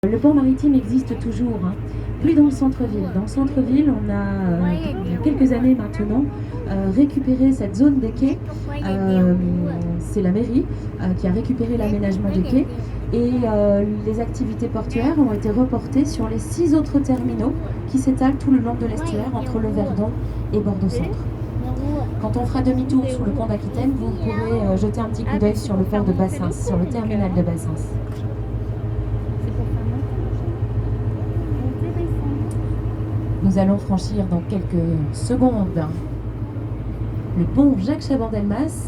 Le port maritime existe toujours, hein. Plus dans le centre-ville. Dans le centre-ville, on a, il y a quelques années maintenant, récupéré cette zone des quais. C'est la mairie qui a récupéré l'aménagement des quais. Et les activités portuaires ont été reportées sur les 6 autres terminaux qui s'étalent tout le long de l'estuaire entre le Verdon et Bordeaux-Centre. Quand on fera demi-tour sous le pont d'Aquitaine, vous pourrez jeter un petit coup d'œil sur le port de Bassins, sur le terminal de Bassins. Nous allons franchir dans quelques secondes le pont Jacques Chaban-Delmas.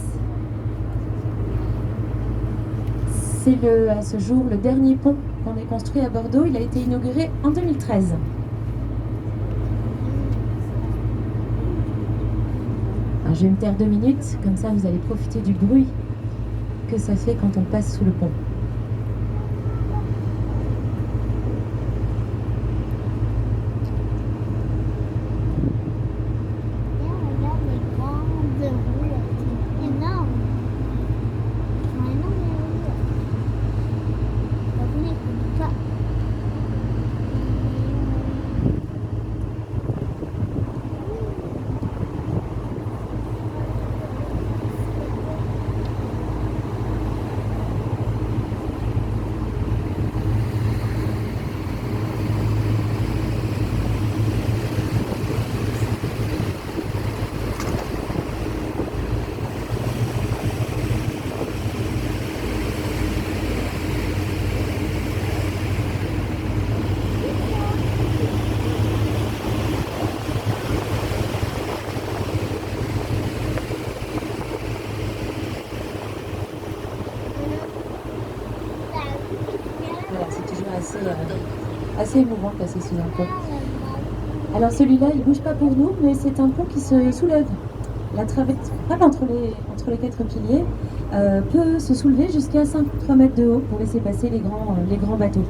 C'est à ce jour le dernier pont qu'on ait construit à Bordeaux. Il a été inauguré en 2013. Alors, je vais me taire 2 minutes, comme ça vous allez profiter du bruit que ça fait quand on passe sous le pont. Voilà, c'est toujours assez émouvant de passer sous un pont. Alors celui-là, il ne bouge pas pour nous, mais c'est un pont qui se soulève. La traversée entre les 4 piliers peut se soulever jusqu'à 53 mètres de haut pour laisser passer les grands bateaux.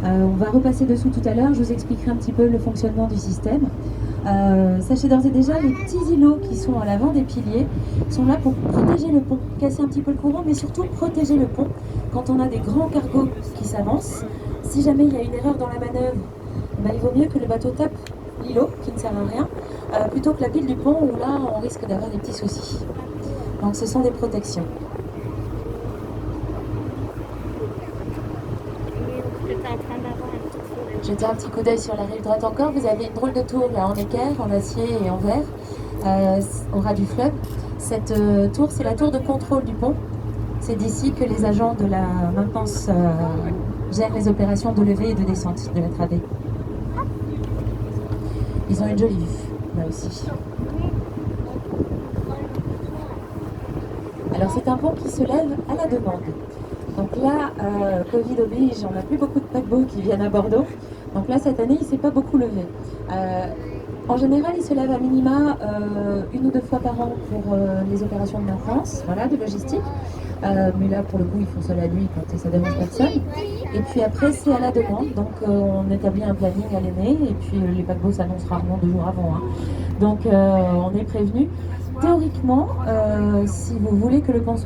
On va repasser dessous tout à l'heure, je vous expliquerai un petit peu le fonctionnement du système. Sachez d'ores et déjà, les petits îlots qui sont à l'avant des piliers sont là pour protéger le pont, casser un petit peu le courant, mais surtout protéger le pont quand on a des grands cargos qui s'avancent. Si jamais il y a une erreur dans la manœuvre, il vaut mieux que le bateau tape l'îlot, qui ne sert à rien, plutôt que la pile du pont où là on risque d'avoir des petits soucis. Donc ce sont des protections. Jetez un petit coup d'œil sur la rive droite encore. Vous avez une drôle de tour là en équerre, en acier et en verre, au ras du fleuve. Cette tour, c'est la tour de contrôle du pont. C'est d'ici que les agents de la maintenance gèrent les opérations de levée et de descente de la travée. Ils ont une jolie vue, là aussi. Alors c'est un pont qui se lève à la demande. Donc là, Covid oblige, on n'a plus beaucoup de paquebots qui viennent à Bordeaux. Donc là, cette année, il ne s'est pas beaucoup levé. En général, il se lève à minima 1 ou 2 fois par an pour les opérations de maintenance, voilà, de logistique. Mais là, pour le coup, ils font ça la nuit quand ça ne dérange personne. Et puis après, c'est à la demande. Donc on établit un planning à l'année. Et puis les paquebots s'annoncent rarement 2 jours avant, hein. Donc on est prévenu. Théoriquement, si vous voulez que le pont se